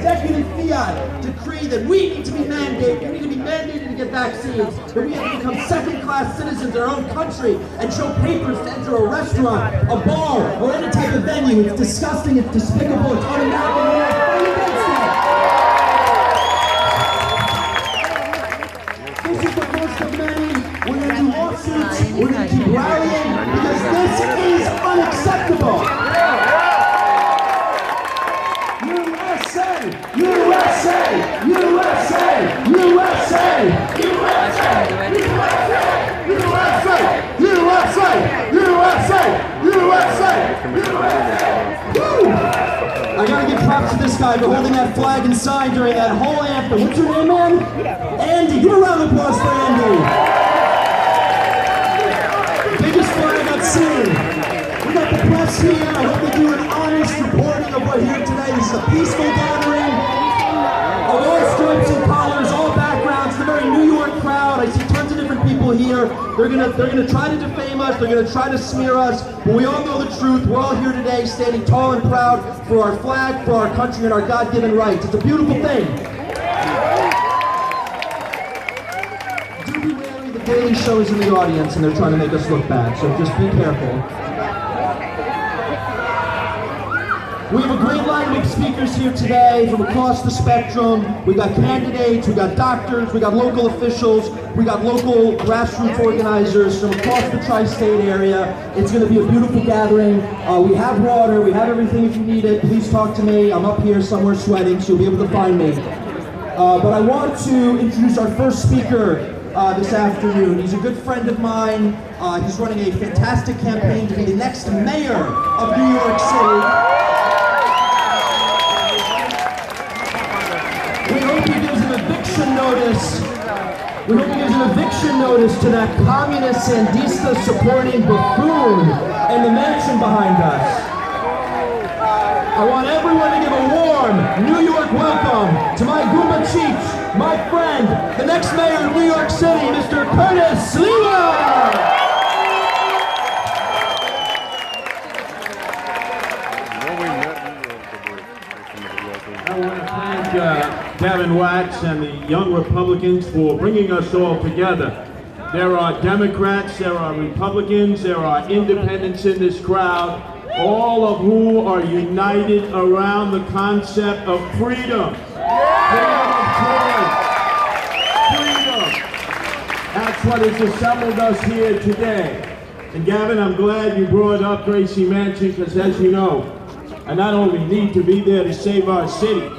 executive fiat decree that we need to be mandated to get vaccines, that we have to become second-class citizens in our own country and show papers to enter a restaurant, a bar, or any type of venue. It's disgusting, it's despicable, it's un-American. We're fighting against that. This is the first of many. We're going to do lawsuits, we're going to keep rallying, because this is unacceptable. USA! USA! USA! USA! USA! USA! USA! USA! Woo! I gotta give props to this guy for holding that flag and sign during that whole anthem. What's your name, man? Andy. Give a round of applause for Andy. Biggest flag I've seen. We got the press here. I hope they do an honest reporting of what here today. This is a peaceful gathering of all stripes and colors, all backgrounds. It's a very New York crowd. I see tons of different people here. They're gonna try to defame us. They're gonna try to smear us. But we all know the truth. We're all here today, standing tall and proud for our flag, for our country, and our God-given rights. It's a beautiful thing. Do be wary. The Daily Show is in the audience, and they're trying to make us look bad. So just be careful. We have a great lineup of speakers here today from across the spectrum. We got candidates, we got doctors, we got local officials, we got local grassroots organizers from across the tri-state area. It's going to be a beautiful gathering. We have water, we have everything if you need it. Please talk to me. I'm up here somewhere sweating, so you'll be able to find me. But I want to introduce our first speaker this afternoon. He's a good friend of mine. He's running a fantastic campaign to be the next mayor of New York City. We hope he gives an eviction notice. We hope he gives an eviction notice to that communist Sandista supporting buffoon in the mansion behind us. I want everyone to give a warm New York welcome to my Goomba Chief, my friend, the next mayor of New York City, Mr. Curtis Sliwa. I want to thank Devin Wax and the Young Republicans for bringing us all together. There are Democrats, there are Republicans, there are independents in this crowd, all of who are united around the concept of freedom. Freedom of choice. Freedom. That's what has assembled us here today. And Gavin, I'm glad you brought up Gracie Mansion, because as you know, I not only need to be there to save our city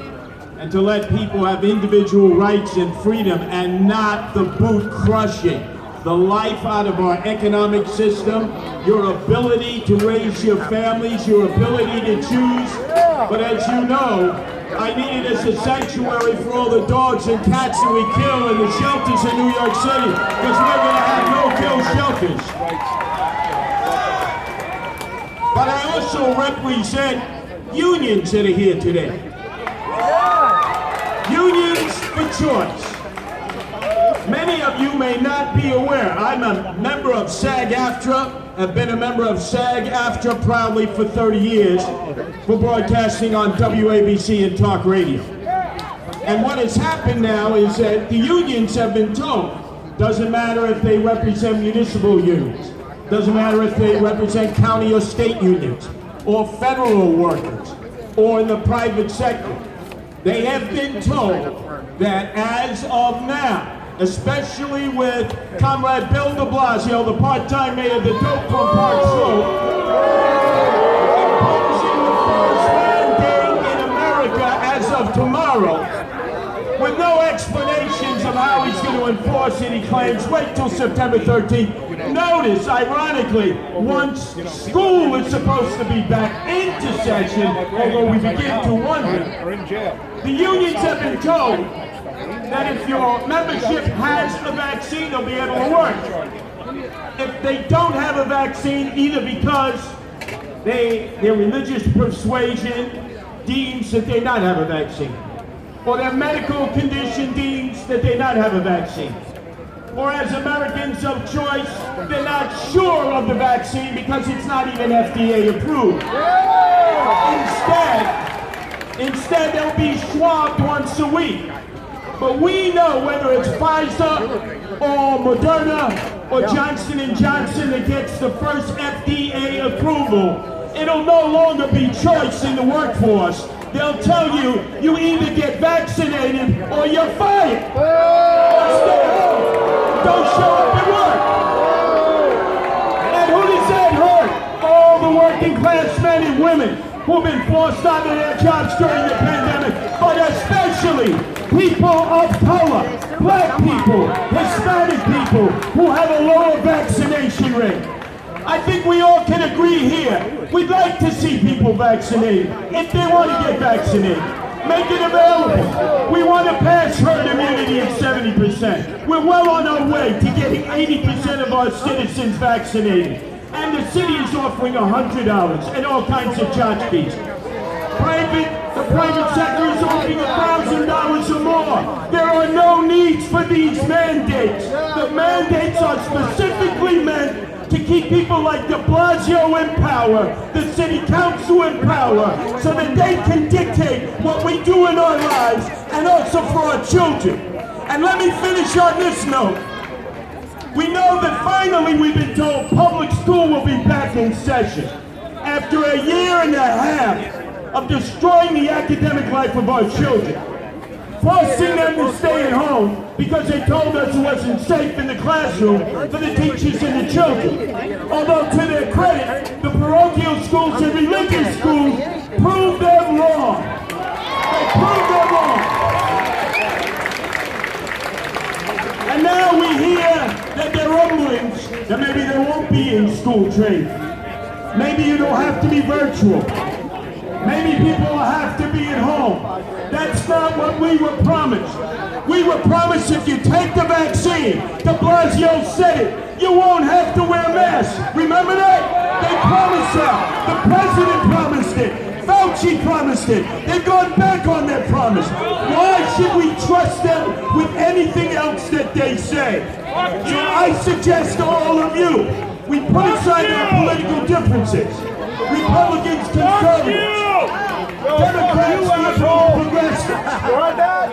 and to let people have individual rights and freedom and not the boot crushing the life out of our economic system, your ability to raise your families, your ability to choose. But as you know, I need it as a sanctuary for all the dogs and cats that we kill in the shelters in New York City, because we're going to have no-kill shelters. But I also represent unions that are here today. Unions for choice. Many of you may not be aware, I'm a member of SAG-AFTRA. I've been a member of SAG-AFTRA proudly for 30 years for broadcasting on WABC and talk radio. And what has happened now is that the unions have been told, doesn't matter if they represent municipal unions, doesn't matter if they represent county or state unions, or federal workers, or in the private sector. They have been told that as of now, especially with Comrade Bill de Blasio, the part-time mayor of the dope from Park Slope, imposing the first mandate in America as of tomorrow, with no explanations of how he's going to enforce it. He claims, wait till September 13th. Notice, ironically, once school is supposed to be back into session, although we begin to wonder, the unions have been told that if your membership has a vaccine, they'll be able to work. If they don't have a vaccine, either because their religious persuasion deems that they not have a vaccine, or their medical condition deems that they not have a vaccine, or as Americans of choice, they're not sure of the vaccine because it's not even FDA approved. Instead, they'll be swabbed once a week. But we know whether it's Pfizer or Moderna or Johnson & Johnson that gets the first FDA approval, it'll no longer be choice in the workforce. They'll tell you, you either get vaccinated or you're fired. Stay home. Don't show up at work. And who does that hurt? All the working class men and women who've been forced out of their jobs during the pandemic, but especially people of color, black people, Hispanic people who have a lower vaccination rate. I think we all can agree here. We'd like to see people vaccinated if they want to get vaccinated. Make it available. We want to pass herd immunity at 70%. We're well on our way to getting 80% of our citizens vaccinated. And the city is offering $100 and all kinds of tchotchkes. The private sector is offering $1,000 or more. There are no needs for these mandates. The mandates are specifically meant to keep people like de Blasio in power, the city council in power, so that they can dictate what we do in our lives and also for our children. And let me finish on this note. We know that finally we've been told public school will be back in session. After a year and a half of destroying the academic life of our children, forcing them to stay at home because they told us it wasn't safe in the classroom for the teachers and the children. Although to their credit, the parochial schools and religious schools proved them wrong. They proved them wrong. And now we hear that there are rumblings that maybe there won't be in-school training. Maybe you don't have to be virtual. Maybe people will have to be at home. That's not what we were promised. We were promised if you take the vaccine, de Blasio said it, you won't have to wear masks. Remember that? They promised that. The president promised it. Fauci promised it. They've gone back on their promise. Why should we trust them with anything else that they say? So I suggest to all of you, we put aside our political differences. Republicans, conservatives, Democrats, liberals, progressives,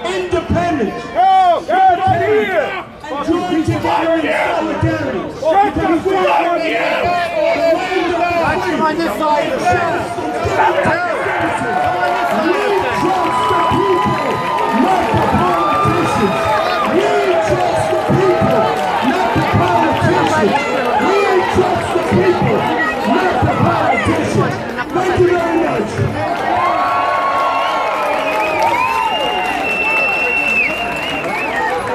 independents, and join together in solidarity. Because we are on this side of the we trust the people, not the politicians. We trust the people, not the politicians. We trust the people, not the politicians. Thank you very much.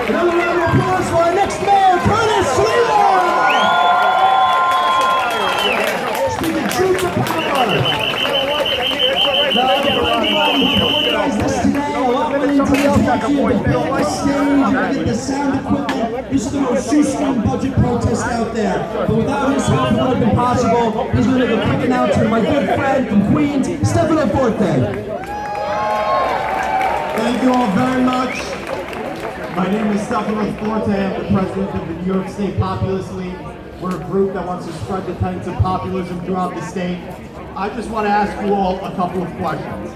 Another round of applause for our next mayor, Curtis Sliwa. Speaking truth to power. Get the sound equipment. This is the most shoestring budget protest out there. But without his help, it would have been possible. He's going to give a quick announcement. My good friend from Queens, Stefano Forte. Thank you all very much. My name is Stefano Forte. I'm the president of the New York State Populist League. We're a group that wants to spread the tenets of populism throughout the state. I just want to ask you all a couple of questions.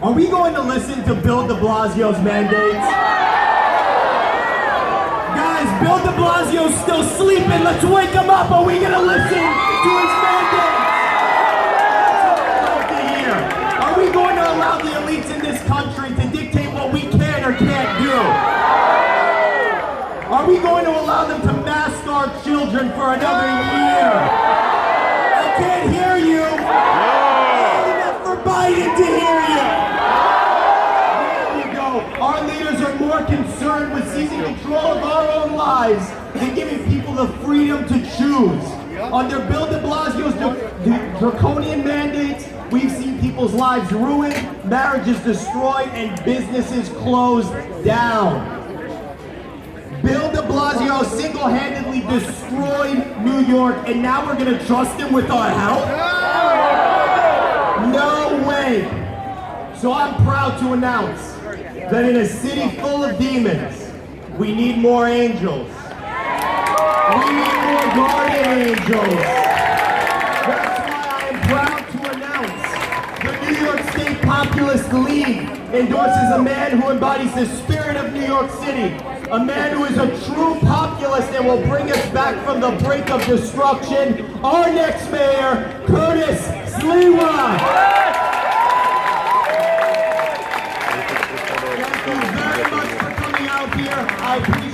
Are we going to listen to Bill de Blasio's mandates? Guys, Bill de Blasio's still sleeping. Let's wake him up. Are we going to listen to his mandates? That's what I'd like to hear. Are we going to allow the elites in this country to dictate what we can or can't do? Are we going to allow them to mask our children for another year? I can't hear you. Not enough for Biden to hear you. There you go. Our leaders are more concerned with seizing control of our own lives than giving people the freedom to choose. Under Bill de Blasio's draconian mandates, we've seen people's lives ruined, marriages destroyed, and businesses closed down. Bill de Blasio single-handedly destroyed New York, and now we're going to trust him with our health? No way. So I'm proud to announce that in a city full of demons, we need more angels. We need more guardian angels. That's why I am proud to announce the New York State Populist League endorses a man who embodies the spirit of New York City, a man who is a true populist and will bring us back from the brink of destruction. Our next mayor, Curtis Sliwa.